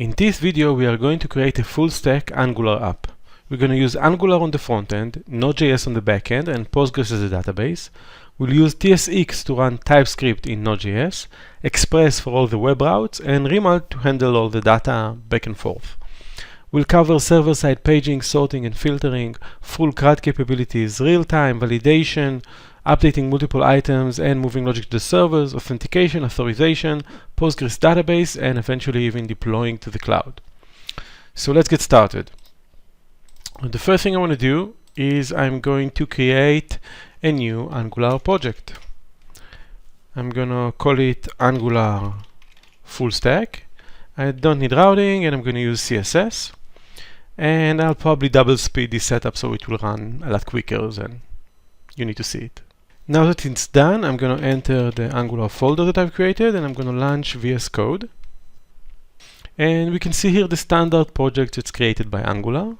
In this video, we are going to create a full-stack Angular app. We're going to use Angular on the front end, Node.js on the back end, and Postgres as a database. We'll use TSX to run TypeScript in Node.js, Express for all the web routes, and Remult to handle all the data back and forth. We'll cover server-side paging, sorting and filtering, full CRUD capabilities, real-time validation, updating multiple items and moving logic to the servers, authentication, authorization, Postgres database, and eventually even deploying to the cloud. So let's get started. The first thing I want to do is I'm going to create a new Angular project. I'm going to call it Angular Full Stack. I don't need routing and I'm going to use CSS. And I'll probably double speed this setup so it will run a lot quicker than you need to see it. Now that it's done, I'm going to enter the Angular folder that I've created and I'm going to launch VS Code. And we can see here the standard project that's created by Angular.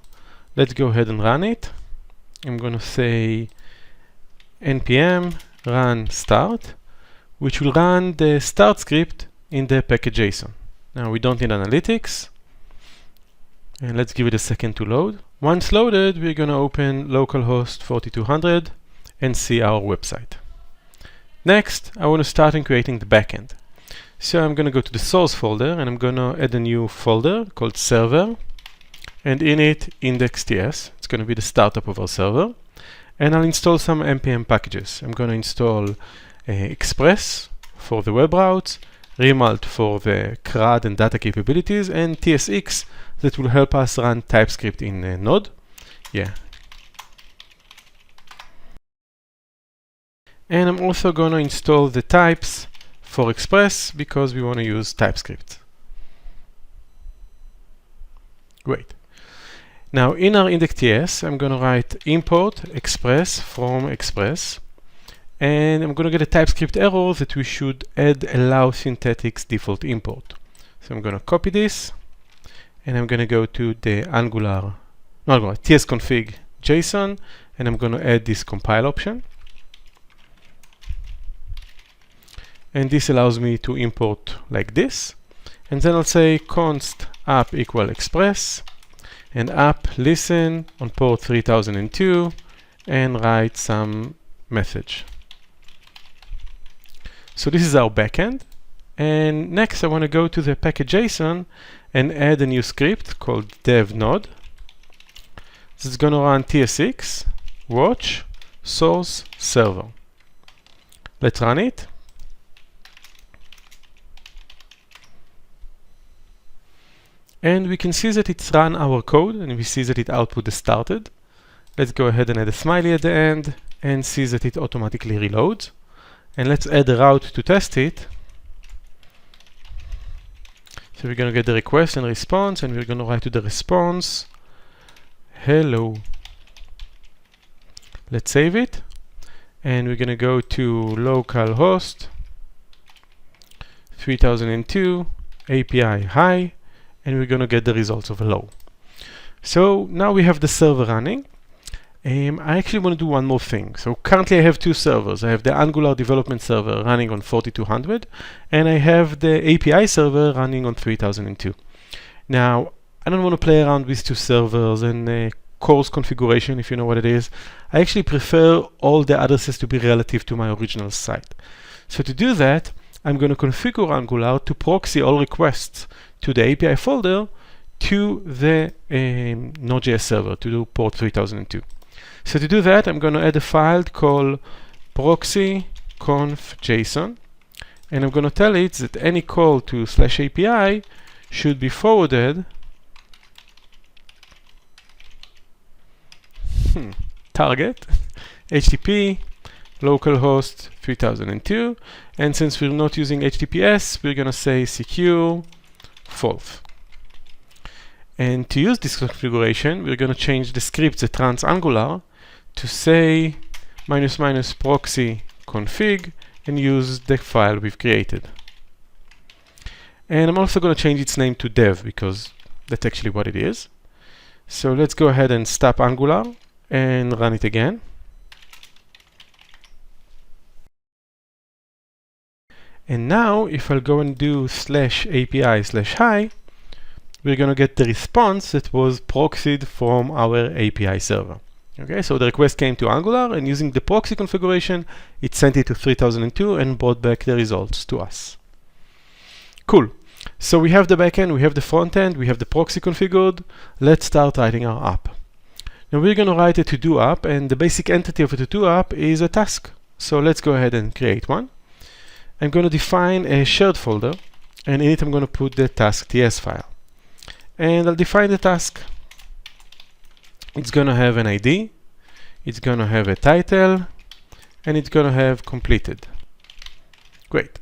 Let's go ahead and run it. I'm going to say npm run start, which will run the start script in the package.json. Now we don't need analytics. And let's give it a second to load. Once loaded, we're going to open localhost 4200 and see our website. Next, I want to start in creating the backend. So I'm going to go to the source folder and I'm going to add a new folder called server, and in it index.ts. It's going to be the startup of our server. And I'll install some npm packages. I'm going to install Express for the web routes, Remult for the CRUD and data capabilities, and TSX that will help us run TypeScript in Node. And I'm also going to install the types for Express because we want to use TypeScript. Great. Now in our index.ts, I'm going to write import Express from Express. And I'm going to get a TypeScript error that we should add allow synthetics default import. So I'm going to copy this and I'm going to go to the tsconfig JSON and I'm going to add this compile option. And this allows me to import like this. And then I'll say const app equal express and app listen on port 3002 and write some message. So this is our backend. And next I want to go to the package.json and add a new script called dev node. This is going to run tsx watch source server. Let's run it. And we can see that it's run our code and we see that it output is started. Let's go ahead and add a smiley at the end and see that it automatically reloads. And let's add a route to test it. So we're going to get the request and response, and we're going to write to the response, hello. Let's save it. And we're going to go to localhost 3002 API hi, and we're going to get the results of hello. So now we have the server running. I actually want to do one more thing. So currently I have two servers. I have the Angular development server running on 4200 and I have the API server running on 3002. Now, I don't want to play around with two servers and coarse configuration, if you know what it is. I actually prefer all the addresses to be relative to my original site. So to do that, I'm going to configure Angular to proxy all requests to the API folder to the Node.js server to do port 3002. So to do that, I'm going to add a file called proxy conf.json, and I'm going to tell it that any call to /API should be forwarded target HTTP localhost 3002, and since we're not using HTTPS, we're going to say secure false. And to use this configuration, we're going to change the script that runs Angular to say ---- proxy config and use the file we've created. And I'm also going to change its name to dev because that's actually what it is. So let's go ahead and stop Angular and run it again. And now if I'll go and do /API/hi, we're going to get the response that was proxied from our API server. Okay, so the request came to Angular, and using the proxy configuration, it sent it to 3002 and brought back the results to us. Cool. So we have the backend, we have the front end, we have the proxy configured. Let's start writing our app. Now we're going to write a to-do app, and the basic entity of a to-do app is a task. So let's go ahead and create one. I'm going to define a shared folder, and in it I'm going to put the task.ts file. And I'll define the task. It's going to have an ID, it's going to have a title, and it's going to have completed. Great.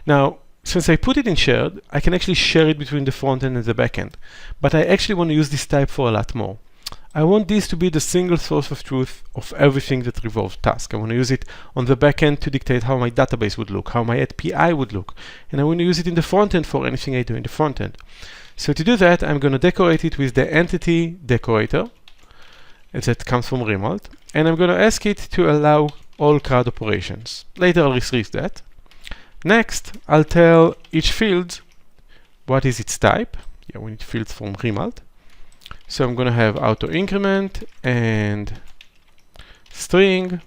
Now, since I put it in shared, I can actually share it between the front end and the back end. But I actually want to use this type for a lot more. I want this to be the single source of truth of everything that revolves task. I want to use it on the back end to dictate how my database would look, how my API would look. And I want to use it in the front end for anything I do in the front end. So to do that, I'm going to decorate it with the entity decorator. That comes from Remult, and I'm going to ask it to allow all CRUD operations. Later I'll retrieve that. Next, I'll tell each field what is its type. Yeah, we need fields from Remult. So I'm going to have auto increment and string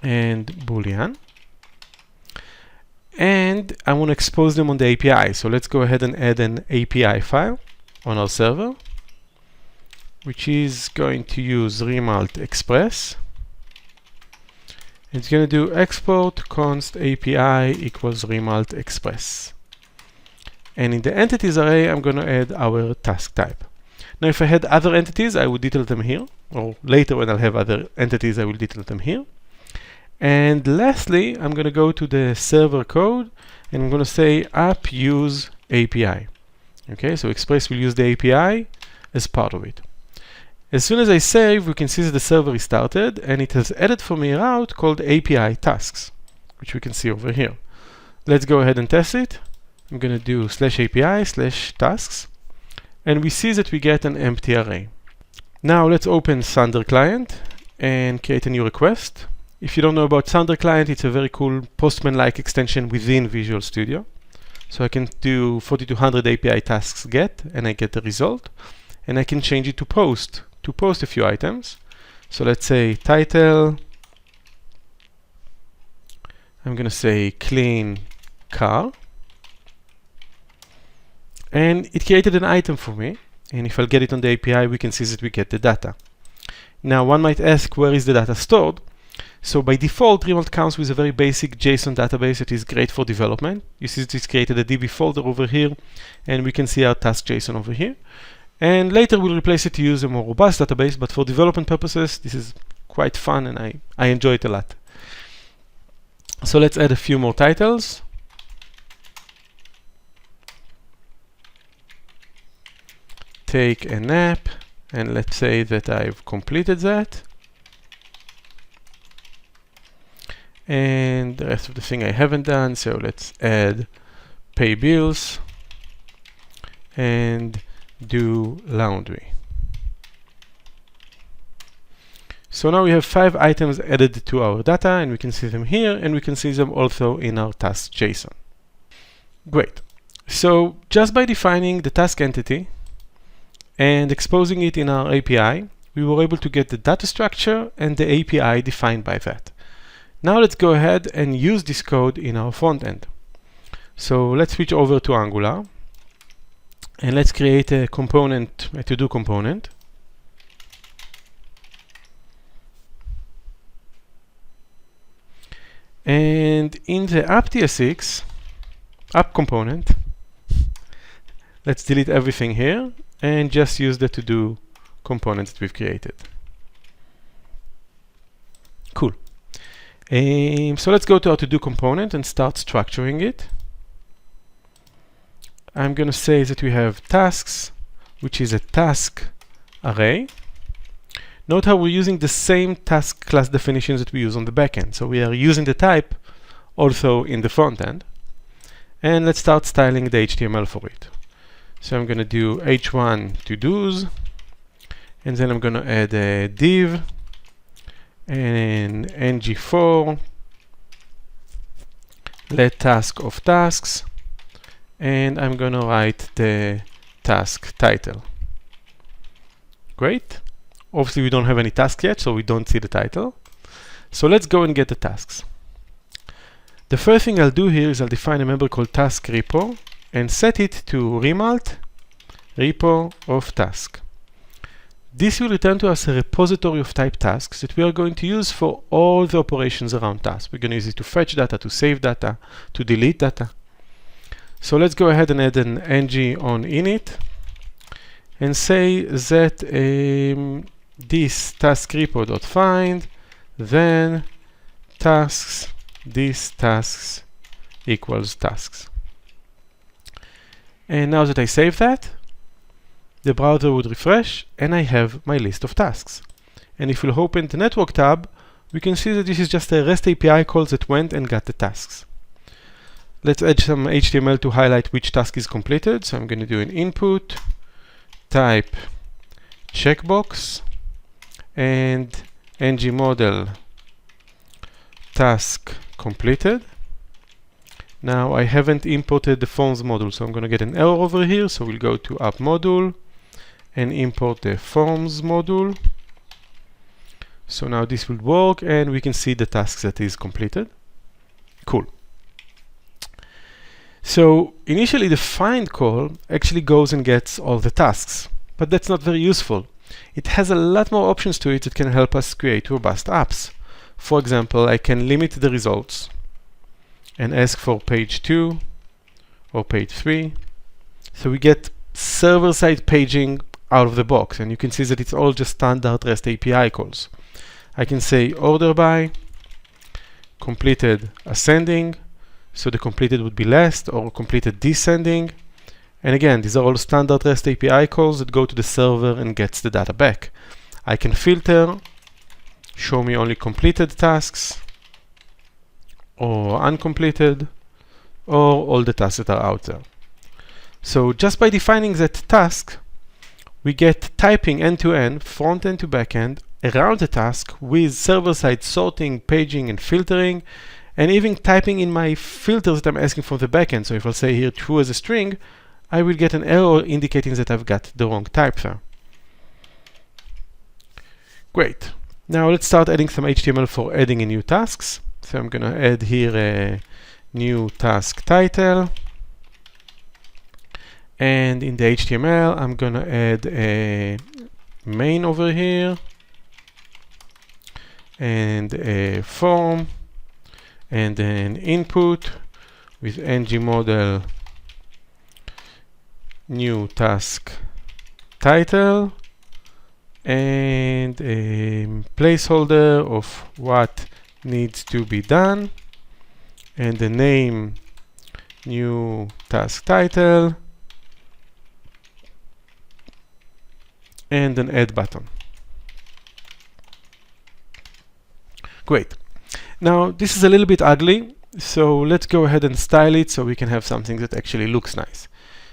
and boolean. And I want to expose them on the API. So let's go ahead and add an API file on our server, which is going to use Remult Express. It's going to do export const API equals Remult Express. And in the entities array, I'm going to add our task type. Now, if I had other entities, I would detail them here, or later when I'll have other entities, I will detail them here. And lastly, I'm going to go to the server code, and I'm going to say app use API. Okay, so Express will use the API as part of it. As soon as I save, we can see that the server is started, and it has added for me a route called API tasks, which we can see over here. Let's go ahead and test it. I'm going to do /API/tasks, and we see that we get an empty array. Now let's open Thunder Client and create a new request. If you don't know about Thunder Client, it's a very cool Postman-like extension within Visual Studio. So I can do 4200 API tasks get, and I get the result. And I can change it to post a few items. So let's say title. I'm going to say clean car. And it created an item for me. And if I'll get it on the API, we can see that we get the data. Now, one might ask, where is the data stored? So by default, Remult comes with a very basic JSON database that is great for development. You see that it's created a DB folder over here, and we can see our task JSON over here. And later we'll replace it to use a more robust database, but for development purposes, this is quite fun, and I enjoy it a lot. So let's add a few more titles. Take a nap, and let's say that I've completed that. And the rest of the thing I haven't done, so let's add pay bills and do laundry. So now we have 5 items added to our data, and we can see them here, and we can see them also in our task JSON. Great. So just by defining the task entity and exposing it in our API, we were able to get the data structure and the API defined by that. Now let's go ahead and use this code in our front end. So let's switch over to Angular, and let's create a component, a to-do component. And in the app.tsx, app component, let's delete everything here and just use the to-do component that we've created. Cool. So let's go to our to-do component and start structuring it. I'm going to say that we have tasks, which is a task array. Note how we're using the same task class definitions that we use on the backend. So we are using the type also in the front end. And let's start styling the HTML for it. So I'm going to do h1 to-dos, and then I'm going to add a div and ng4 let task of tasks, and I'm going to write the task title. Great. Obviously, we don't have any tasks yet, so we don't see the title. So let's go and get the tasks. The first thing I'll do here is I'll define a member called task repo and set it to Remult repo of task. This will return to us a repository of type tasks that we are going to use for all the operations around tasks. We're going to use it to fetch data, to save data, to delete data. So let's go ahead and add an ng on init and say that this task repo.find then tasks, this tasks equals tasks. And now that I save that, the browser would refresh and I have my list of tasks. And if we'll open the network tab, we can see that this is just a REST API call that went and got the tasks. Let's add some HTML to highlight which task is completed. So I'm going to do an input, type checkbox, and ng model task completed. Now I haven't imported the forms module, so I'm going to get an error over here. So we'll go to app module and import the forms module. So now this will work and we can see the tasks that is completed. Cool. So initially the find call actually goes and gets all the tasks, but that's not very useful. It has a lot more options to it that can help us create robust apps. For example, I can limit the results and ask for page 2 or page 3. So we get server-side paging out of the box, and you can see that it's all just standard REST API calls. I can say order by, completed ascending, so the completed would be last, or completed descending. And again, these are all standard REST API calls that go to the server and gets the data back. I can filter, show me only completed tasks, or uncompleted, or all the tasks that are out there. So just by defining that task, we get typing end-to-end, front-end to back-end, around the task with server-side sorting, paging, and filtering, and even typing in my filters that I'm asking for the backend. So if I'll say here true as a string, I will get an error indicating that I've got the wrong type there. Great. Now let's start adding some HTML for adding in new tasks. So I'm going to add here a new task title. And in the HTML, I'm going to add a main over here and a form and an input with ng model new task title and a placeholder of what needs to be done and the name new task title and an add button. Great. Now this is a little bit ugly, so let's go ahead and style it so we can have something that actually looks nice.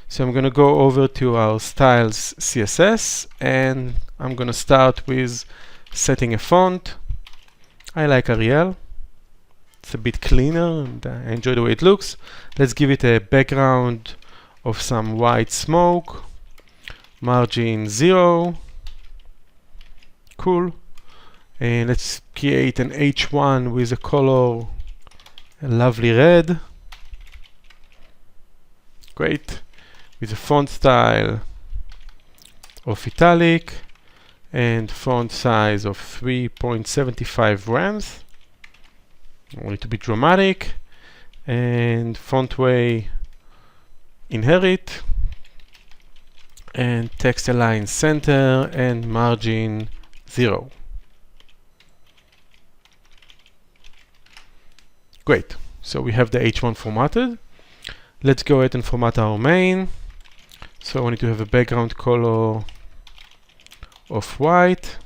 So I'm going to go over to our styles CSS and I'm going to start with setting a font. I like Arial. It's a bit cleaner and I enjoy the way it looks. Let's give it a background of some white smoke. Margin 0. Cool. And let's create an H1 with a color, a lovely red. Great. With a font style of italic and font size of 3.75 rams. I want it to be dramatic. And font way inherit. And text align center and margin 0. Great. So we have the H1 formatted. Let's go ahead and format our main. So I want it to have a background color of white.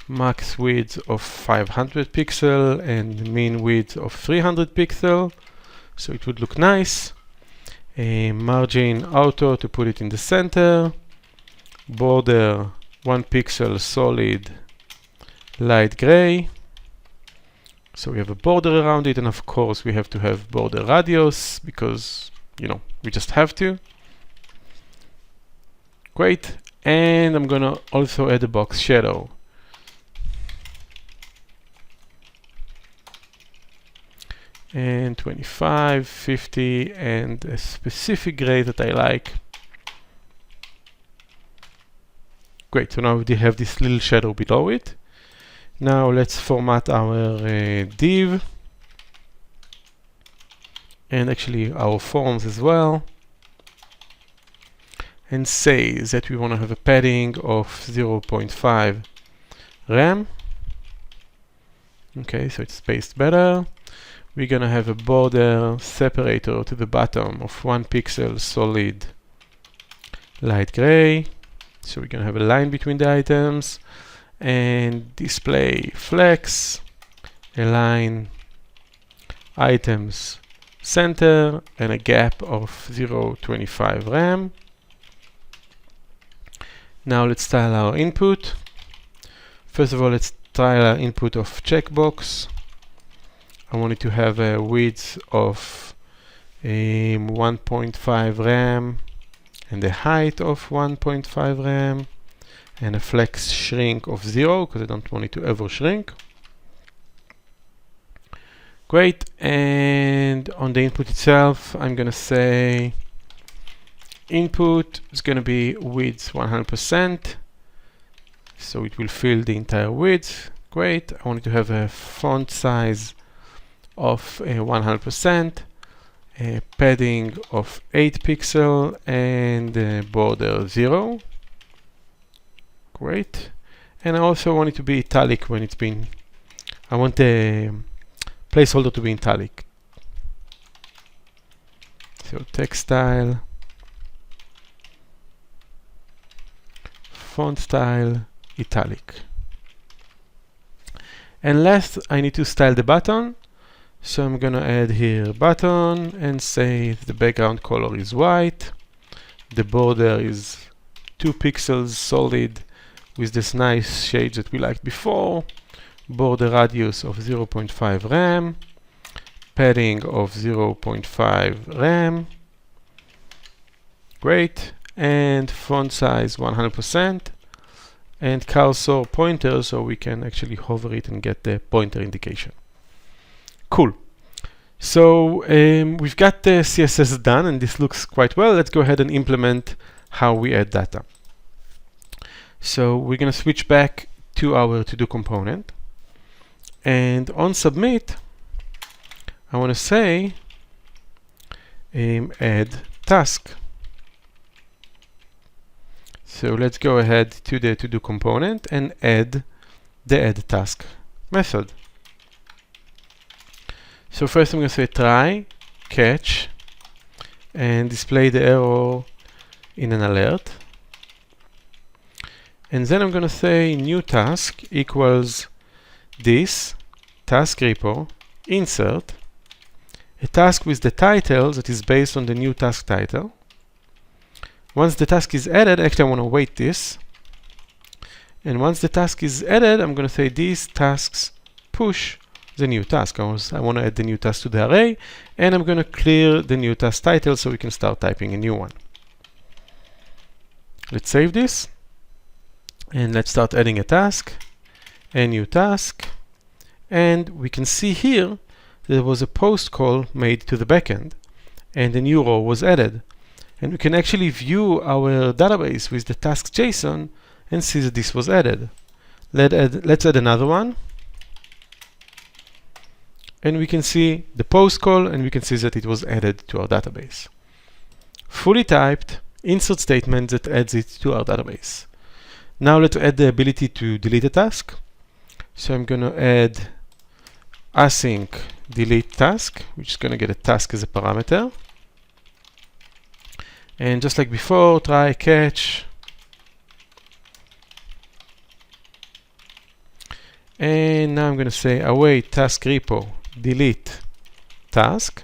Max width of 500 pixel and mean width of 300 pixel. So it would look nice. A margin auto to put it in the center. Border 1 pixel solid light gray. So we have a border around it, and of course we have to have border radius because we just have to. Great. And I'm gonna also add a box shadow. And 25, 50, and a specific grade that I like. Great, so now we have this little shadow below it. Now let's format our div, and actually our forms as well, and say that we want to have a padding of 0.5 rem. Okay, so it's spaced better. We're gonna have a border separator to the bottom of 1 pixel solid light gray. So we're gonna have a line between the items, and display flex, align items center, and a gap of 0.25 rem. Now let's style our input. First of all, let's style our input of checkbox. I want it to have a width of 1.5 rem and a height of 1.5 rem and a flex shrink of 0 because I don't want it to ever shrink. Great, and on the input itself, I'm gonna say input is gonna be width 100%, so it will fill the entire width. Great, I want it to have a font size of 100%, a padding of 8 pixel, and border 0. Great, and I also want it to be italic when it's been. I want the placeholder to be in italic. So text style, font style, italic. And last, I need to style the button. So I'm gonna add here button and say the background color is white. The border is 2 pixels solid with this nice shade that we liked before. Border radius of 0.5 rem. Padding of 0.5 rem. Great. And font size 100%. And cursor pointer so we can actually hover it and get the pointer indication. Cool. So we've got the CSS done and this looks quite well. Let's go ahead and implement how we add data. So we're going to switch back to our to-do component. And on submit, I want to say add task. So let's go ahead to the to-do component and add the add task method. So first I'm going to say try, catch, and display the error in an alert. And then I'm going to say new task equals this task repo insert a task with the title that is based on the new task title. Once the task is added, actually I want to wait this. And once the task is added, I'm going to say these tasks push the new task. I want to add the new task to the array, and I'm going to clear the new task title so we can start typing a new one. Let's save this, and let's start adding a task, a new task, and we can see here there was a post call made to the backend, and a new row was added. And we can actually view our database with the task JSON and see that this was added. Let's add another one. And we can see the post call, and we can see that it was added to our database. Fully typed insert statement that adds it to our database. Now let's add the ability to delete a task. So I'm going to add async delete task, which is going to get a task as a parameter. And just like before, try catch. And now I'm going to say await task repo delete task,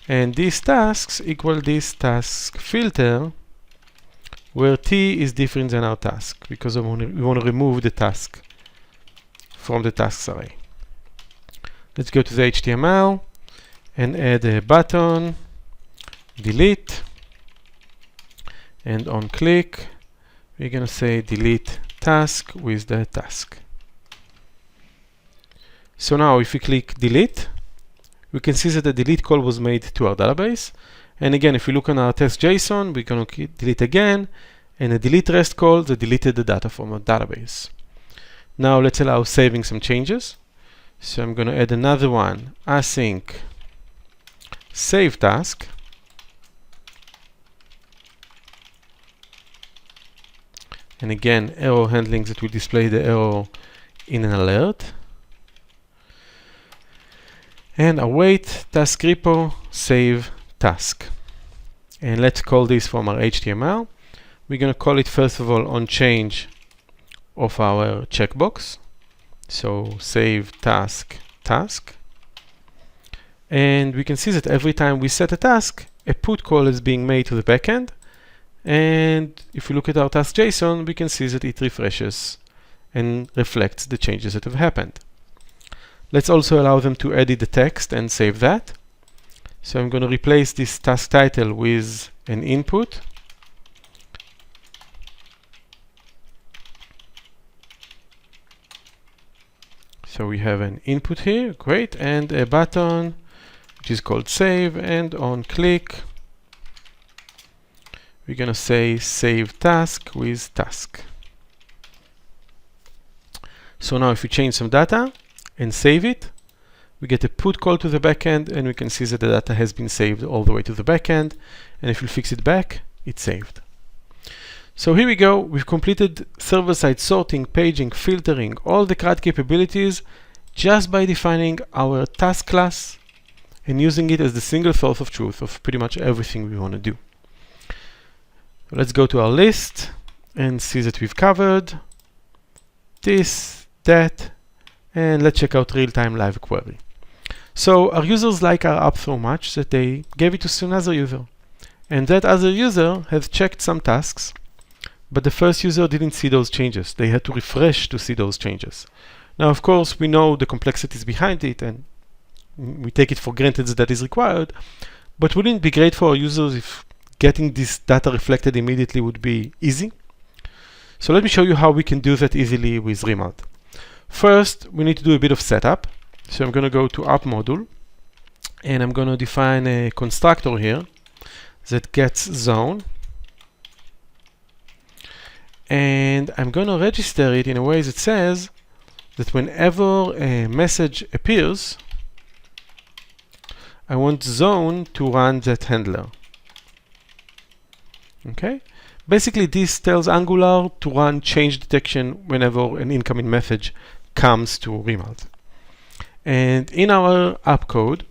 and these tasks equal this task filter where t is different than our task because we want to remove the task from the tasks array. Let's go to the HTML and add a button delete, and on click, we're going to say delete task with the task. So now if we click delete, we can see that the delete call was made to our database. And again, if we look on our test.json, we're going to delete again, and a delete rest call that deleted the data from our database. Now let's allow saving some changes. So I'm going to add another one, async save task. And again, error handling that will display the error in an alert. And await task repo save task. And let's call this from our HTML. We're going to call it first of all on change of our checkbox. So save task task. And we can see that every time we set a task, a put call is being made to the backend. And if we look at our task.json, we can see that it refreshes and reflects the changes that have happened. Let's also allow them to edit the text and save that. So I'm going to replace this task title with an input. So we have an input here, great, and a button which is called save, and on click we're going to say save task with task. So now if we change some data and save it, we get a put call to the backend, and we can see that the data has been saved all the way to the backend. And if we fix it back, it's saved. So here we go. We've completed server-side sorting, paging, filtering, all the CRUD capabilities just by defining our task class and using it as the single source of truth of pretty much everything we want to do. Let's go to our list and see that we've covered this, that, and let's check out real-time live query. So our users like our app so much that they gave it to another user. And that other user has checked some tasks, but the first user didn't see those changes. They had to refresh to see those changes. Now, of course, we know the complexities behind it, and we take it for granted that is required, but wouldn't it be great for our users if getting this data reflected immediately would be easy? So let me show you how we can do that easily with Remult. First, we need to do a bit of setup. So I'm going to go to app module, and I'm going to define a constructor here that gets zone. And I'm going to register it in a way that says that whenever a message appears, I want zone to run that handler. Okay? Basically, this tells Angular to run change detection whenever an incoming message comes to Remult. And in our app code,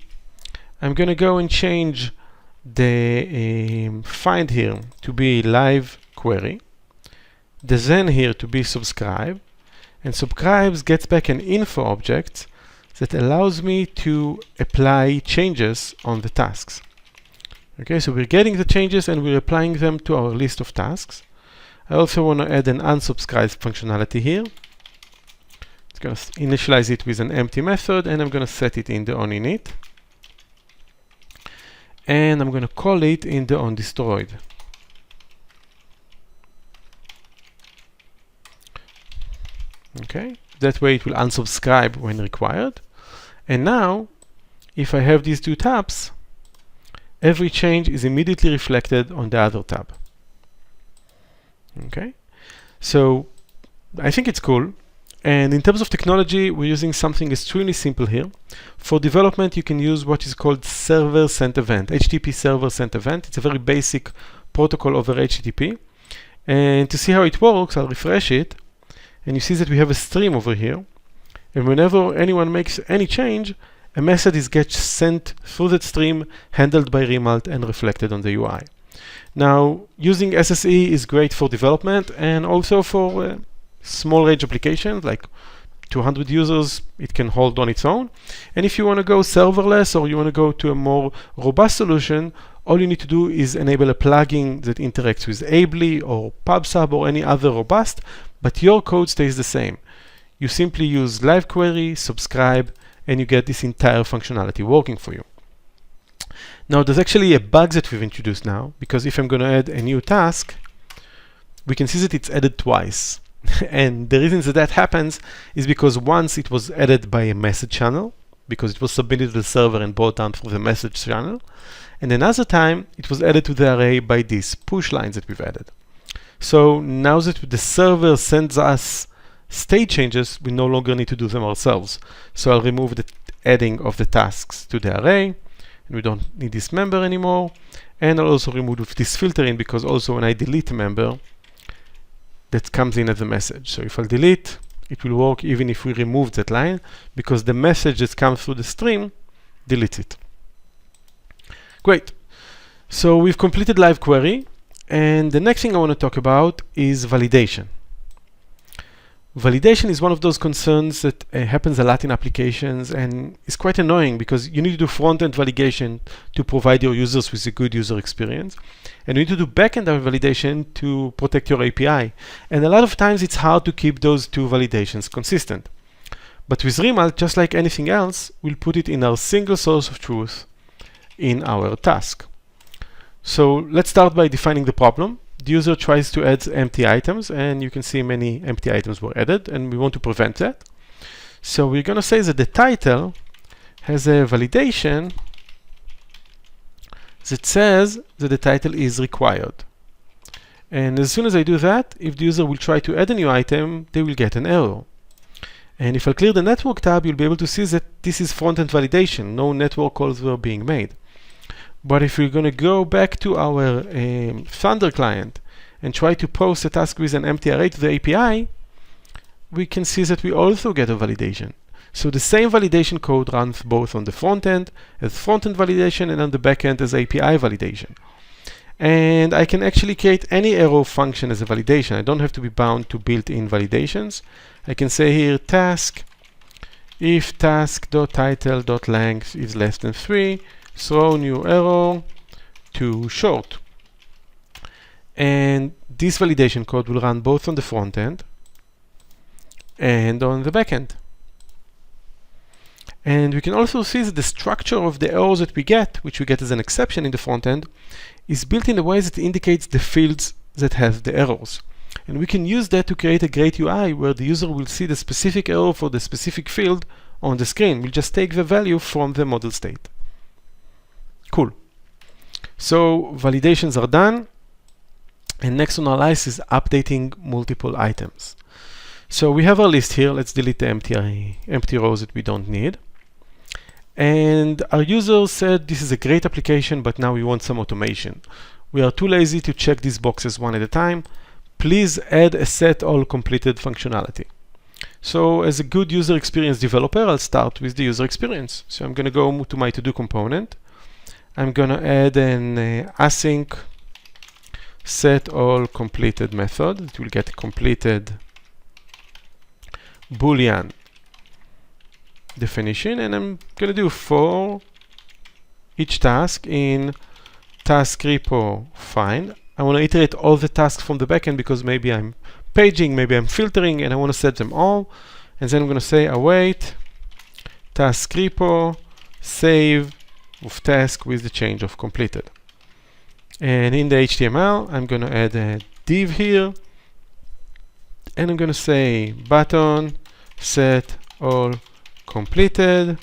I'm going to go and change the find here to be live query, the then here to be subscribe, and subscribes gets back an info object that allows me to apply changes on the tasks. Okay, so we're getting the changes and we're applying them to our list of tasks. I also want to add an unsubscribe functionality here. It's going to initialize it with an empty method, and I'm going to set it in the onInit. And I'm going to call it in the onDestroyed. Okay, that way it will unsubscribe when required. And now, if I have these two tabs, every change is immediately reflected on the other tab. Okay, so I think it's cool. And in terms of technology, we're using something extremely simple here. For development, you can use what is called server sent event, HTTP server sent event. It's a very basic protocol over HTTP. And to see how it works, I'll refresh it. And you see that we have a stream over here. And whenever anyone makes any change, a message gets sent through that stream, handled by Remult and reflected on the UI. Now, using SSE is great for development and also for small range applications like 200 users, it can hold on its own. And if you want to go serverless or you want to go to a more robust solution, all you need to do is enable a plugin that interacts with Ably or PubSub or any other robust, but your code stays the same. You simply use live query, subscribe, and you get this entire functionality working for you. Now there's actually a bug that we've introduced now, because if I'm going to add a new task, we can see that it's added twice. And the reason that happens is because once it was added by a message channel, because it was submitted to the server and brought down through the message channel. And another time, it was added to the array by these push lines that we've added. So now that the server sends us state changes, we no longer need to do them ourselves. So I'll remove the adding of the tasks to the array, and we don't need this member anymore. And I'll also remove this filtering, because also when I delete a member, that comes in as a message. So if I'll delete, it will work even if we remove that line, because the message that comes through the stream deletes it. Great. So we've completed live query, and the next thing I want to talk about is validation. Validation is one of those concerns that happens a lot in applications and is quite annoying, because you need to do front-end validation to provide your users with a good user experience. And you need to do back-end validation to protect your API. And a lot of times it's hard to keep those two validations consistent. But with Remult, just like anything else, we'll put it in our single source of truth in our task. So let's start by defining the problem. The user tries to add empty items, and you can see many empty items were added, and we want to prevent that. So we're going to say that the title has a validation that says that the title is required. And as soon as I do that, if the user will try to add a new item, they will get an error. And if I clear the network tab, you'll be able to see that this is front-end validation. No network calls were being made. But if we're going to go back to our Thunder client and try to post a task with an empty array to the API, we can see that we also get a validation. So the same validation code runs both on the front end as front-end validation and on the back end as API validation. And I can actually create any arrow function as a validation. I don't have to be bound to built-in validations. I can say here task, if task.title.length is less than 3, throw new arrow to short. And this validation code will run both on the front end and on the back end. And we can also see that the structure of the errors that we get, which we get as an exception in the front end, is built in a way that indicates the fields that have the errors. And we can use that to create a great UI where the user will see the specific error for the specific field on the screen. We'll just take the value from the model state. Cool. So validations are done. And next on our list is updating multiple items. So we have our list here. Let's delete the empty rows that we don't need. And our user said this is a great application, but now we want some automation. We are too lazy to check these boxes one at a time. Please add a set all completed functionality. So as a good user experience developer, I'll start with the user experience. So I'm going to go to my to-do component. I'm going to add an async set all completed method. It will get completed Boolean definition, and I'm going to do for each task in task repo find. I want to iterate all the tasks from the backend because maybe I'm paging, maybe I'm filtering, and I want to set them all. And then I'm going to say await task repo save of task with the change of completed. And in the HTML, I'm going to add a div here, and I'm going to say button set all completed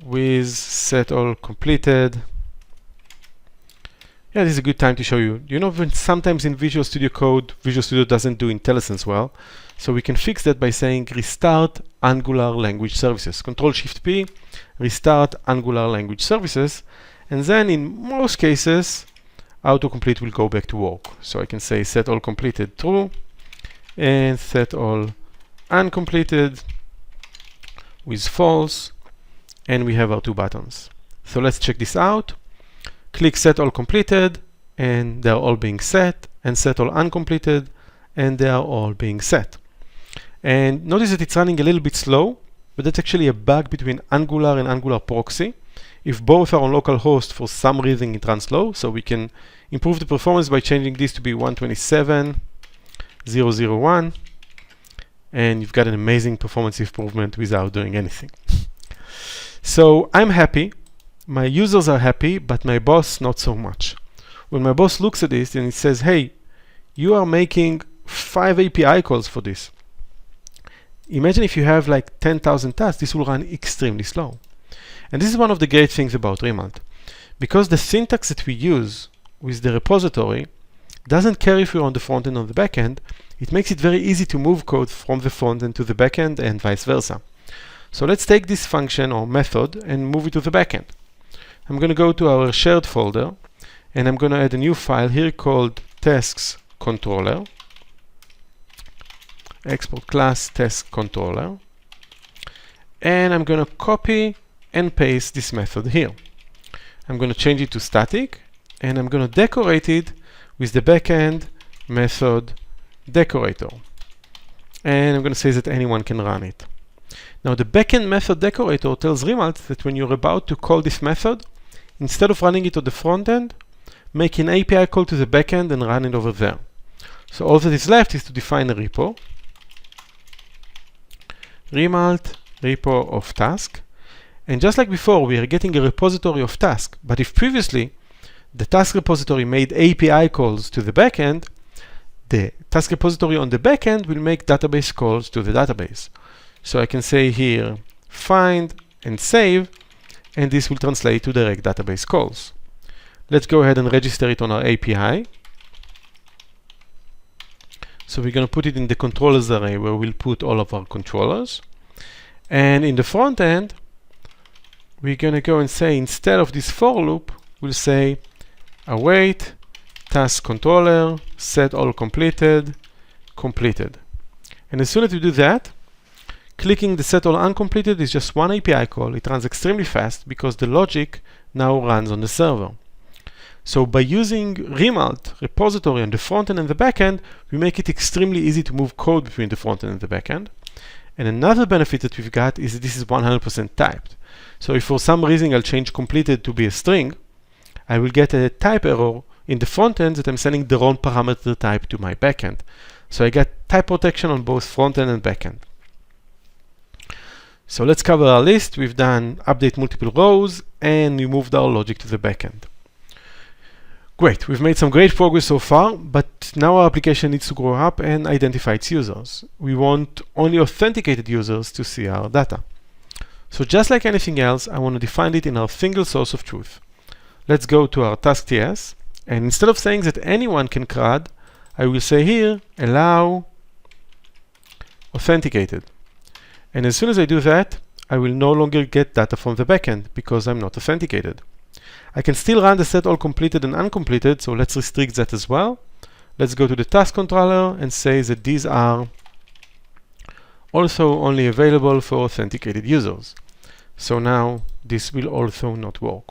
with set all completed. Yeah, this is a good time to show you. You know, when sometimes in Visual Studio Code, Visual Studio doesn't do IntelliSense well. So we can fix that by saying restart Angular language services. Control-Shift-P, restart Angular language services. And then in most cases, autocomplete will go back to work. So I can say set all completed true and set all uncompleted with false. And we have our two buttons. So let's check this out. Click set all completed, and they're all being set, and set all uncompleted, and they are all being set. And notice that it's running a little bit slow, but that's actually a bug between Angular and Angular Proxy. If both are on localhost, for some reason it runs slow, so we can improve the performance by changing this to be 127.0.0.1, and you've got an amazing performance improvement without doing anything. So I'm happy. my users are happy, but my boss not so much. When my boss looks at this and it says, hey, you are making 5 API calls for this. Imagine if you have like 10,000 tasks, this will run extremely slow. And this is one of the great things about Remult. Because the syntax that we use with the repository doesn't care if you're on the front end or the back end, it makes it very easy to move code from the front end to the back end and vice versa. So let's take this function or method and move it to the back end. I'm going to go to our shared folder and I'm going to add a new file here called tasks controller, export class task controller, and I'm going to copy and paste this method here. I'm going to change it to static and I'm going to decorate it with the backend method decorator. And I'm going to say that anyone can run it. Now the backend method decorator tells Remult that when you're about to call this method, instead of running it on the front end, make an API call to the backend and run it over there. So all that is left is to define a repo, Remult repo of task. And just like before, we are getting a repository of task. But if previously the task repository made API calls to the backend, the task repository on the backend will make database calls to the database. So I can say here, find and save, and this will translate to direct database calls. Let's go ahead and register it on our API. So we're going to put it in the controllers array where we'll put all of our controllers. And in the front end, we're going to go and say, instead of this for loop, we'll say await task controller set all completed, completed. And as soon as we do that, clicking the set all uncompleted is just one API call. It runs extremely fast because the logic now runs on the server. So by using Remult repository on the front end and the back end, we make it extremely easy to move code between the front end and the back end. And another benefit that we've got is that this is 100% typed. So if for some reason I'll change completed to be a string, I will get a type error in the front end that I'm sending the wrong parameter type to my backend. So I get type protection on both front end and back end. So let's cover our list. We've done update multiple rows and we moved our logic to the backend. Great, we've made some great progress so far, but now our application needs to grow up and identify its users. We want only authenticated users to see our data. So just like anything else, I want to define it in our single source of truth. Let's go to our task.ts, and instead of saying that anyone can CRUD, I will say here, allow authenticated. And as soon as I do that, I will no longer get data from the backend because I'm not authenticated. I can still run the set all completed and uncompleted, so let's restrict that as well. Let's go to the task controller and say that these are also only available for authenticated users. So now this will also not work.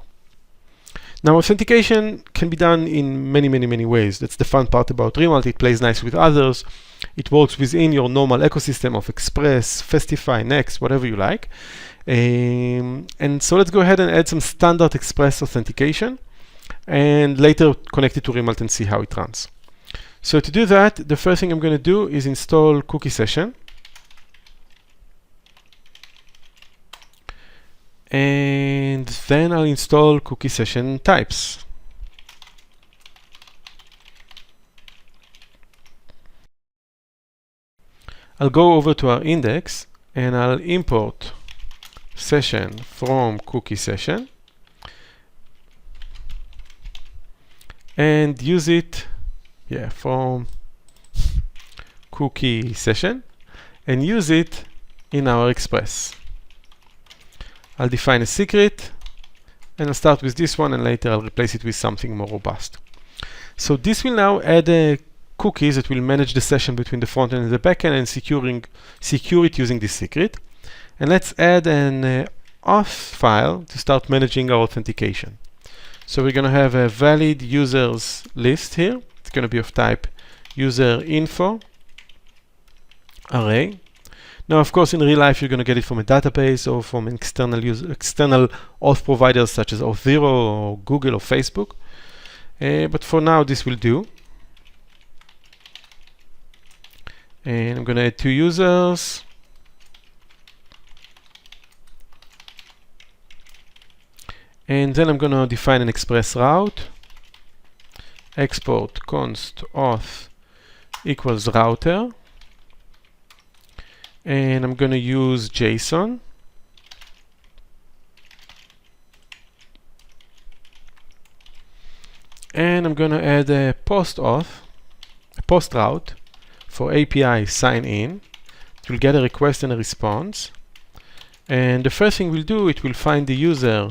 Now authentication can be done in many ways. That's the fun part about Remult. It plays nice with others. It works within your normal ecosystem of Express, Festify, Next, whatever you like. And so let's go ahead and add some standard Express authentication and later connect it to Remult and see how it runs. So to do that, the first thing I'm going to do is install cookie session. And then I'll install cookie session types. I'll go over to our index and I'll import session from cookie session and use it from cookie session and use it in our Express. I'll define a secret and I'll start with this one and later I'll replace it with something more robust. So this will now add cookies that will manage the session between the front end and the back end and secure it using this secret. And let's add an auth file to start managing our authentication. So we're going to have a valid users list here. It's going to be of type user info array. Now, of course, in real life, you're going to get it from a database or from an external auth providers such as Auth0 or Google or Facebook. But for now, this will do. And I'm going to add 2 users. And then I'm going to define an express route. Export const auth equals router. And I'm going to use JSON. And I'm going to add a post route for API sign in. It will get a request and a response. And the first thing we'll do, it will find the user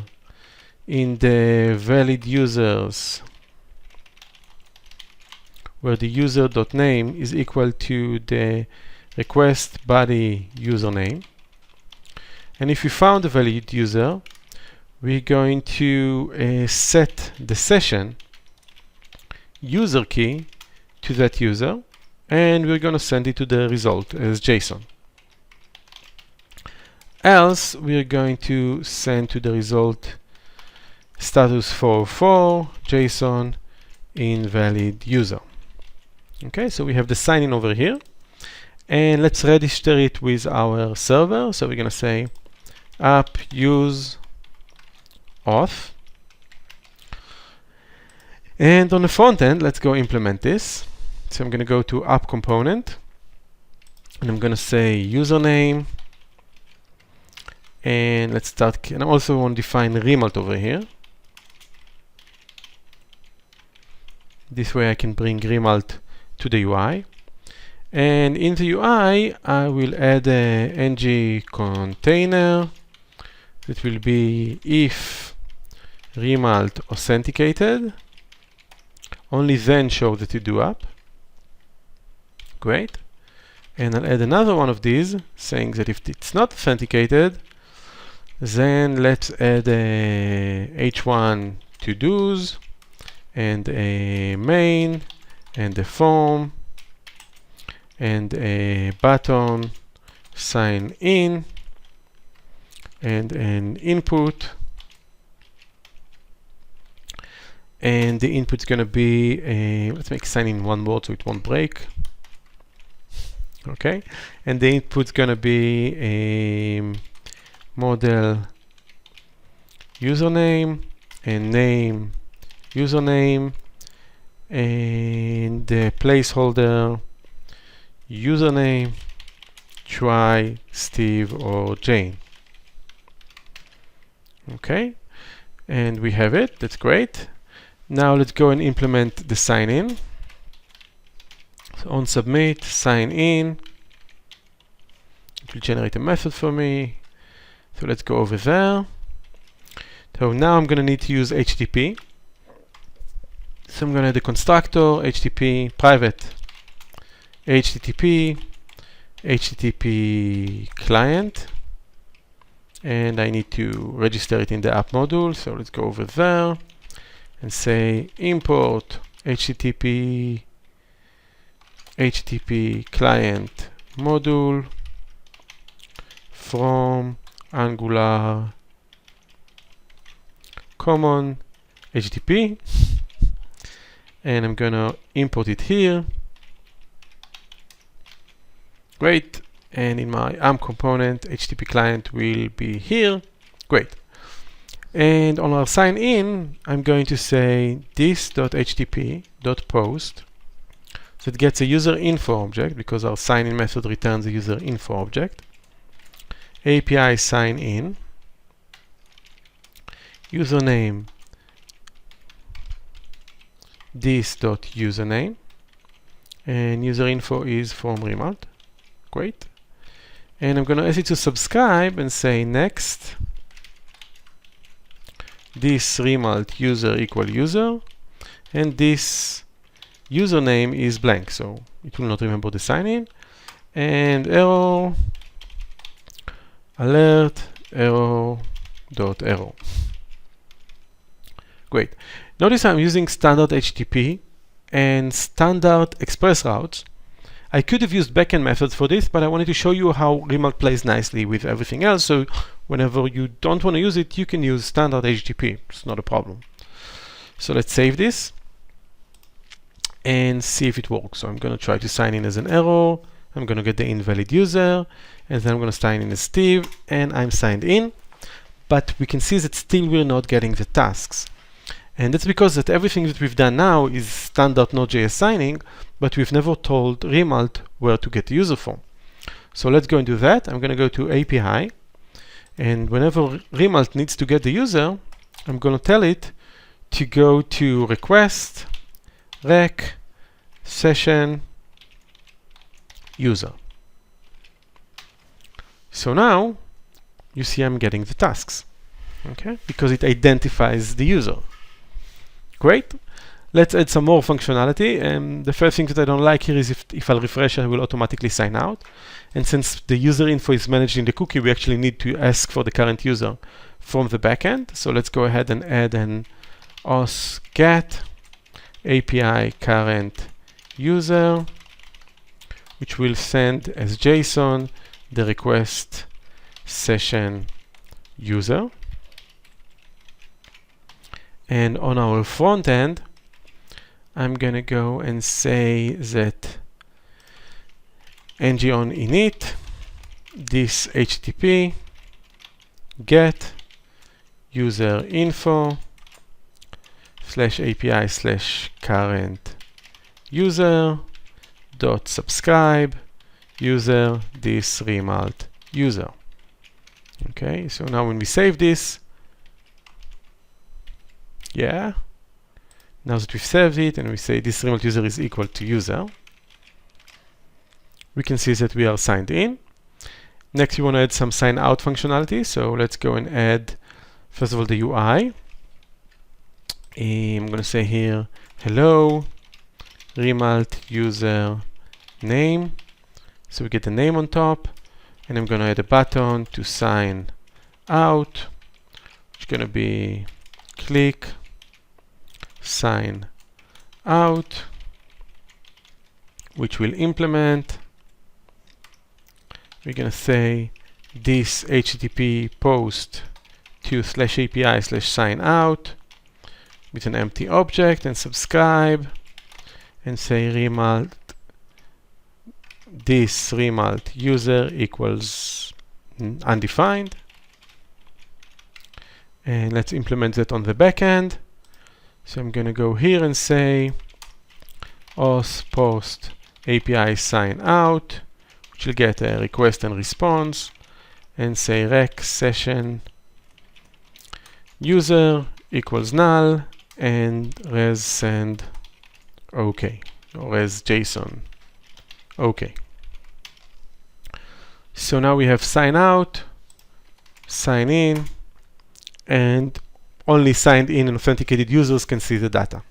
in the valid users, where the user.name is equal to the request body username. And if we found a valid user, we're going to set the session user key to that user, and we're going to send it to the result as JSON. Else, we're going to send to the result status 404 JSON invalid user. Okay, so we have the sign-in over here, and let's register it with our server. So we're going to say app use auth. And on the front end, let's go implement this. So I'm going to go to app component, and I'm going to say username. And let's start. And I also want to define Remult over here. This way I can bring Remult to the UI. And in the UI, I will add a ng container that will be if Remult authenticated. Only then show the to-do app. Great. And I'll add another one of these saying that if it's not authenticated, then let's add a h1 to-dos and a main and a form and a button sign in and an input. And the input is going to be a, let's make sign in one word so it won't break. Okay. And the input is going to be a model username and name username and the placeholder username try Steve or Jane. Okay, and we have it. That's great. Now let's go and implement the sign in. So on submit sign in, it will generate a method for me. So let's go over there. So now I'm going to need to use HTTP. So I'm going to add a constructor HTTP private HTTP client, and I need to register it in the app module. So let's go over there and say import HTTP client module from Angular common HTTP, and I'm gonna import it here. Great. And in my AMP component, HTTP client will be here. Great. And on our sign in, I'm going to say this.htp.post. So it gets a user info object because our sign in method returns a user info object. API sign in. Username this.username. And user info is from Remult. Great. And I'm going to ask it to subscribe and say next. This Remult user equal user. And this username is blank, so it will not remember the sign in. And error alert error.error. Great. Notice I'm using standard HTTP and standard express routes. I could have used backend methods for this, but I wanted to show you how Remult plays nicely with everything else. So whenever you don't want to use it, you can use standard HTTP. It's not a problem. So let's save this and see if it works. So I'm going to try to sign in as an error. I'm going to get the invalid user, and then I'm going to sign in as Steve, and I'm signed in. but we can see that still we're not getting the tasks. And that's because that everything that we've done now is standard Node.js signing, but we've never told Remult where to get the user from. So let's go and do that. I'm going to go to API, and whenever Remult needs to get the user, I'm going to tell it to go to request rec session user. So now you see I'm getting the tasks, okay, because it identifies the user. Great. Let's add some more functionality. And the first thing that I don't like here is if I'll refresh, I will automatically sign out. And since the user info is managed in the cookie, we actually need to ask for the current user from the backend. So let's go ahead and add an auth get API current user, which will send as JSON the request session user. And on our front end, I'm going to go and say that ng on init this HTTP get user info /API /current user dot subscribe user this Remult user. Okay, so now when we save this, yeah, now that we've saved it and we say this Remult user is equal to user, we can see that we are signed in. Next, we want to add some sign out functionality. So let's go and add, first of all, the UI. I'm going to say here, hello, Remult user name. So we get the name on top. And I'm going to add a button to sign out, which is going to be click sign out, which will implement. We're going to say this HTTP post to /API /sign out with an empty object and subscribe and say Remult this Remult user equals undefined. And let's implement that on the backend. So I'm going to go here and say auth post API sign out, which will get a request and response, and say rec session user equals null and res send OK, or res JSON OK. So now we have sign out, sign in, and only signed in and authenticated users can see the data.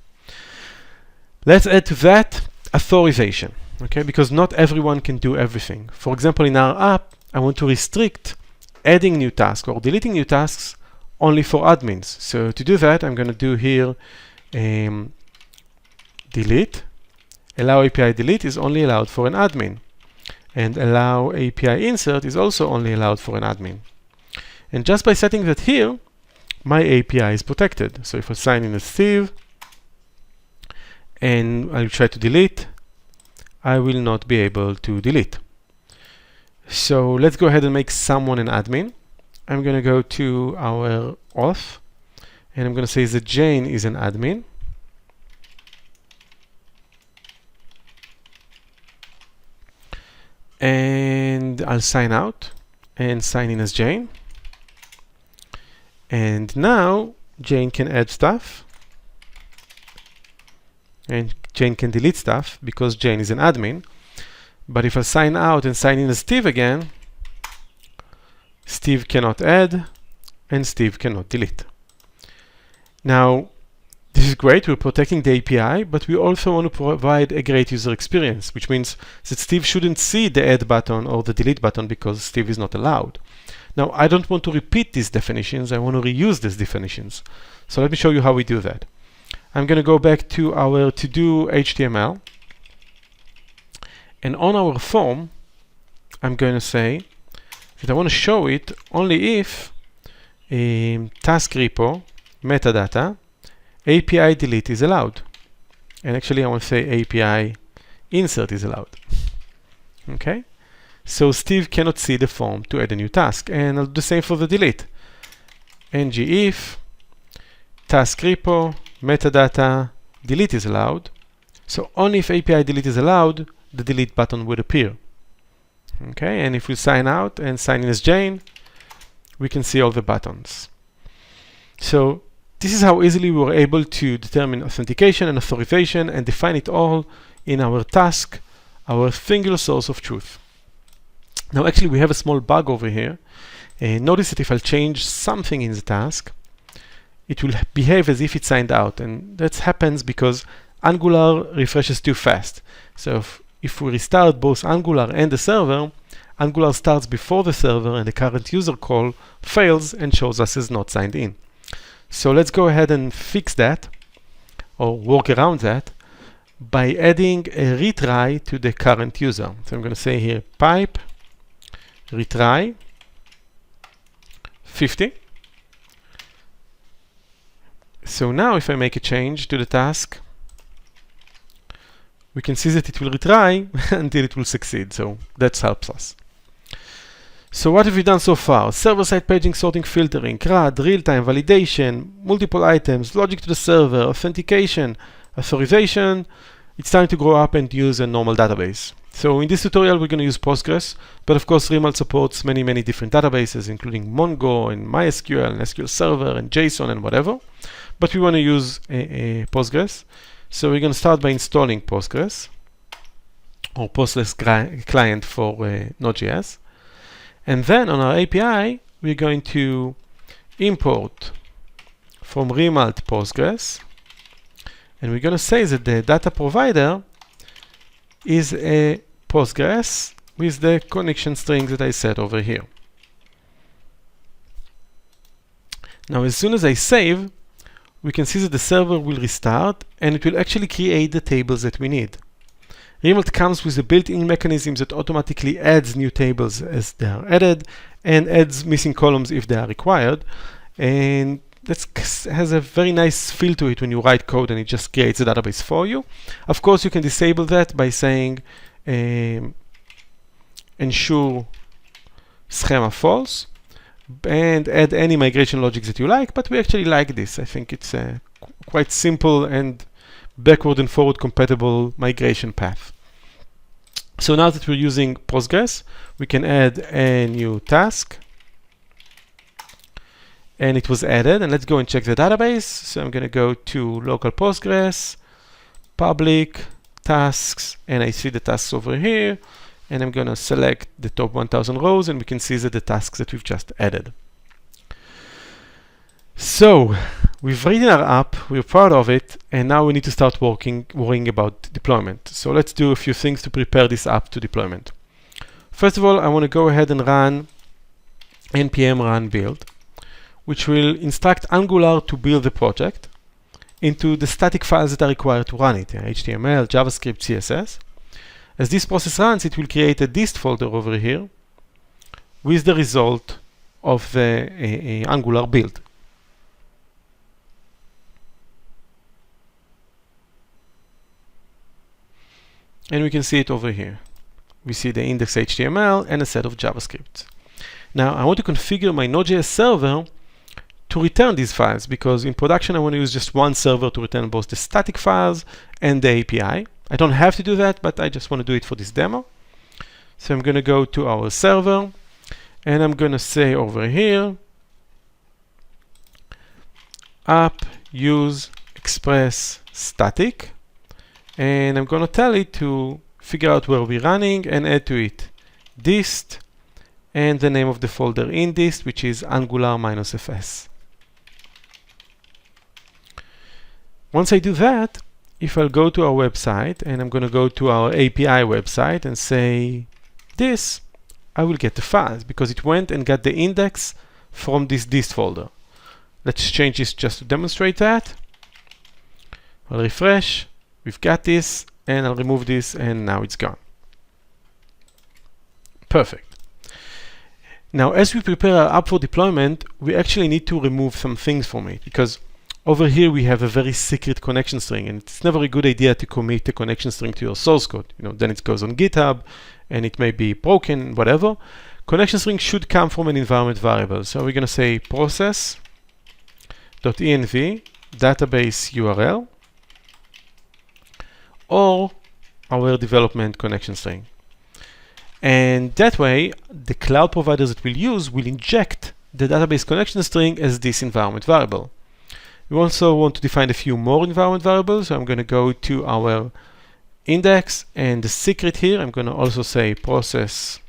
Let's add to that authorization, okay? Because not everyone can do everything. For example, in our app, I want to restrict adding new tasks or deleting new tasks only for admins. So to do that, I'm going to do here delete. Allow API delete is only allowed for an admin. And allow API insert is also only allowed for an admin. And just by setting that here, my API is protected. So if I sign in as Steve and I'll try to delete, I will not be able to delete. So let's go ahead and make someone an admin. I'm going to go to our auth and I'm going to say that Jane is an admin. And I'll sign out and sign in as Jane. And now Jane can add stuff and Jane can delete stuff because Jane is an admin. But if I sign out and sign in as Steve again, Steve cannot add and Steve cannot delete. Now, this is great. We're protecting the API, but we also want to provide a great user experience, which means that Steve shouldn't see the add button or the delete button because Steve is not allowed. Now, I don't want to repeat these definitions. I want to reuse these definitions. So let me show you how we do that. I'm going to go back to our to-do HTML. And on our form, I'm going to say that I want to show it only if task repo, metadata, API delete is allowed. And actually, I want to say API insert is allowed. Okay? So Steve cannot see the form to add a new task. And I'll do the same for the delete. ng if task repo metadata delete is allowed. So only if API delete is allowed, the delete button would appear. Okay, and if we sign out and sign in as Jane, we can see all the buttons. So this is how easily we were able to determine authentication and authorization and define it all in our task, our single source of truth. Now actually we have a small bug over here. Notice that if I'll change something in the task, it will behave as if it signed out, and that happens because Angular refreshes too fast. So if we restart both Angular and the server, Angular starts before the server and the current user call fails and shows us as not signed in. So let's go ahead and fix that, or work around that, by adding a retry to the current user. So I'm going to say here pipe retry 50. So now if I make a change to the task, we can see that it will retry until it will succeed. So that helps us. So what have we done so far? Server-side paging, sorting, filtering, CRUD, real-time, validation, multiple items, logic to the server, authentication, authorization. It's time to grow up and use a normal database. So in this tutorial, we're going to use Postgres, but of course, Remult supports many, many different databases, including Mongo and MySQL and SQL Server and JSON and whatever. But we want to use Postgres. So we're going to start by installing Postgres, or Postgres client for Node.js. And then on our API, we're going to import from Remult Postgres. And we're going to say that the data provider is a Postgres with the connection string that I set over here. Now, as soon as I save, we can see that the server will restart and it will actually create the tables that we need. Remult comes with a built-in mechanism that automatically adds new tables as they are added and adds missing columns if they are required. And that has a very nice feel to it when you write code and it just creates a database for you. Of course, you can disable that by saying ensure schema false and add any migration logic that you like, but we actually like this. I think it's a quite simple and backward and forward compatible migration path. So now that we're using Postgres, we can add a new task. And it was added, and let's go and check the database. So I'm going to go to local Postgres, public, tasks, and I see the tasks over here. And I'm going to select the top 1000 rows, and we can see that the tasks that we've just added. So we've written our app, we're proud of it, and now we need to start worrying about deployment. So let's do a few things to prepare this app to deployment. First of all, I want to go ahead and run npm run build, which will instruct Angular to build the project into the static files that are required to run it, HTML, JavaScript, CSS. As this process runs, it will create a dist folder over here with the result of the Angular build. And we can see it over here. We see the index.html and a set of JavaScript. Now, I want to configure my Node.js server to return these files, because in production I want to use just one server to return both the static files and the API. I don't have to do that, but I just want to do it for this demo. So I'm going to go to our server, and I'm going to say over here, app use express static, and I'm going to tell it to figure out where we're running and add to it dist and the name of the folder in dist, which is angular-fs. Once I do that, if I'll go to our website, and I'm going to go to our API website and say this, I will get the files because it went and got the index from this dist folder. Let's change this just to demonstrate that. I'll refresh, we've got this, and I'll remove this, and now it's gone. Perfect. Now, as we prepare our app for deployment, we actually need to remove some things from it, because over here we have a very secret connection string, and it's never a good idea to commit a connection string to your source code. Then it goes on GitHub, and it may be broken, whatever. Connection string should come from an environment variable. So we're going to say process .env database URL or our development connection string. And that way, the cloud providers that we'll use will inject the database connection string as this environment variable. We also want to define a few more environment variables. So I'm going to go to our index and the secret here. I'm going to also say process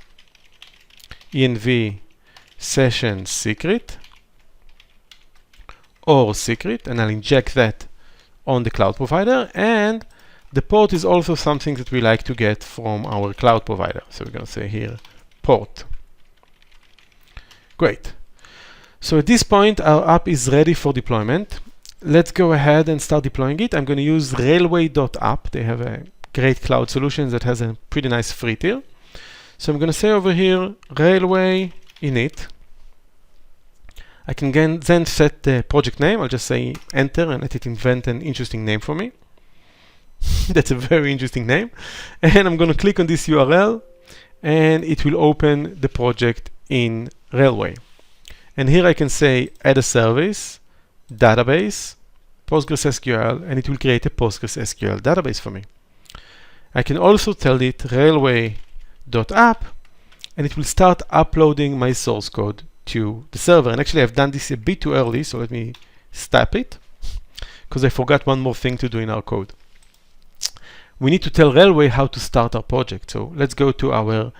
env session secret or secret, and I'll inject that on the cloud provider. And the port is also something that we like to get from our cloud provider. So we're going to say here port. Great. So at this point, our app is ready for deployment. Let's go ahead and start deploying it. I'm going to use railway.app. They have a great cloud solution that has a pretty nice free tier. So I'm going to say over here railway init. I can then set the project name. I'll just say enter and let it invent an interesting name for me. That's a very interesting name. And I'm going to click on this URL and it will open the project in Railway. And here I can say add a service, database, PostgreSQL, and it will create a PostgreSQL database for me. I can also tell it railway.app, and it will start uploading my source code to the server. And actually, I've done this a bit too early, so let me stop it, because I forgot one more thing to do in our code. We need to tell Railway how to start our project. So let's go to our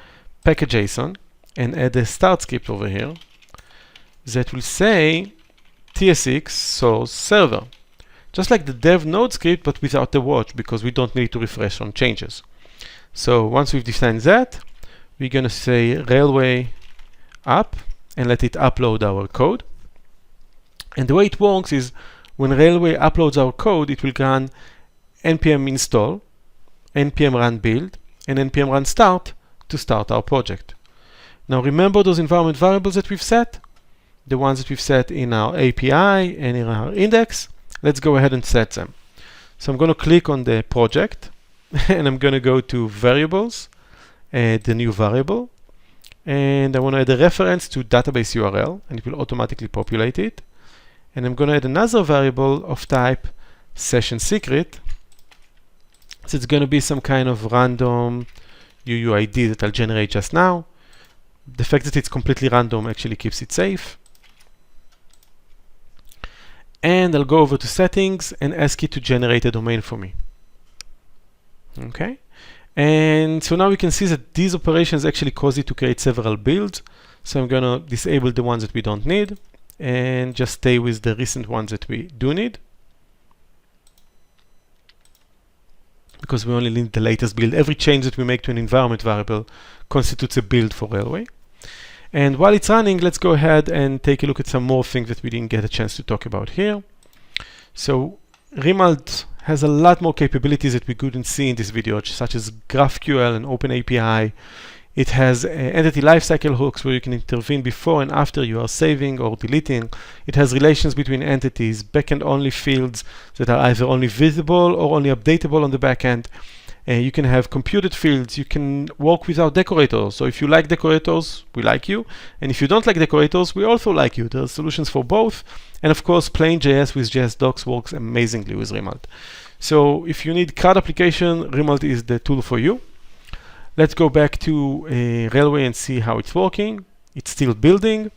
package.json and add a start script over here that will say tsx source server. Just like the dev node script, but without the watch, because we don't need to refresh on changes. So once we've defined that, we're going to say railway app and let it upload our code. And the way it works is when Railway uploads our code, it will run npm install, npm run build, and npm run start to start our project. Now remember those environment variables that we've set? The ones that we've set in our API and in our index. Let's go ahead and set them. So I'm going to click on the project and I'm going to go to variables, add the new variable, and I want to add a reference to database URL, and it will automatically populate it. And I'm going to add another variable of type session secret. So it's going to be some kind of random UUID that I'll generate just now. The fact that it's completely random actually keeps it safe. And I'll go over to settings and ask it to generate a domain for me. Okay. And so now we can see that these operations actually cause it to create several builds. So I'm going to disable the ones that we don't need and just stay with the recent ones that we do need, because we only need the latest build. Every change that we make to an environment variable constitutes a build for Railway. And while it's running, let's go ahead and take a look at some more things that we didn't get a chance to talk about here. So Remult has a lot more capabilities that we couldn't see in this video, such as GraphQL and OpenAPI. It has entity lifecycle hooks where you can intervene before and after you are saving or deleting. It has relations between entities, backend only fields that are either only visible or only updatable on the backend. You can have computed fields. You can work without decorators. So if you like decorators, we like you. And if you don't like decorators, we also like you. There are solutions for both. And of course, plain JS with JS docs works amazingly with Remult. So if you need CRUD application, Remult is the tool for you. Let's go back to Railway and see how it's working. It's still building.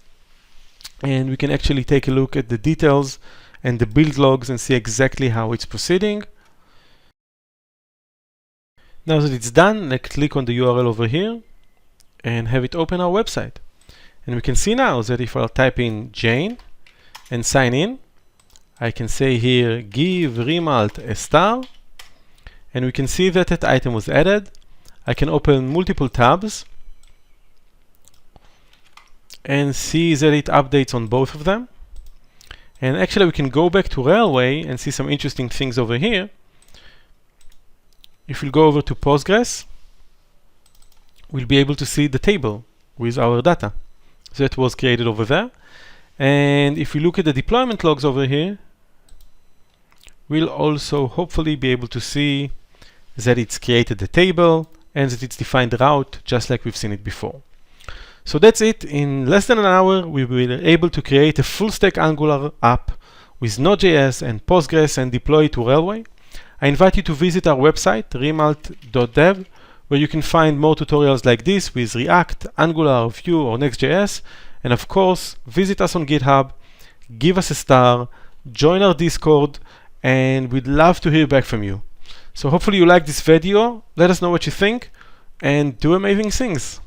And we can actually take a look at the details and the build logs and see exactly how it's proceeding. Now that it's done, let's click on the URL over here and have it open our website. And we can see now that if I type in Jane and sign in, I can say here, give Remult a star. And we can see that that item was added. I can open multiple tabs and see that it updates on both of them. And actually, we can go back to Railway and see some interesting things over here. If we go over to Postgres, we'll be able to see the table with our data that was created over there. And if we look at the deployment logs over here, we'll also hopefully be able to see that it's created the table and that it's defined the route just like we've seen it before. So that's it. In less than an hour, we were able to create a full stack Angular app with Node.js and Postgres and deploy it to Railway, I invite you to visit our website, remult.dev, where you can find more tutorials like this with React, Angular, Vue, or Next.js. And of course, visit us on GitHub, give us a star, join our Discord, and we'd love to hear back from you. So hopefully you like this video, let us know what you think, and do amazing things.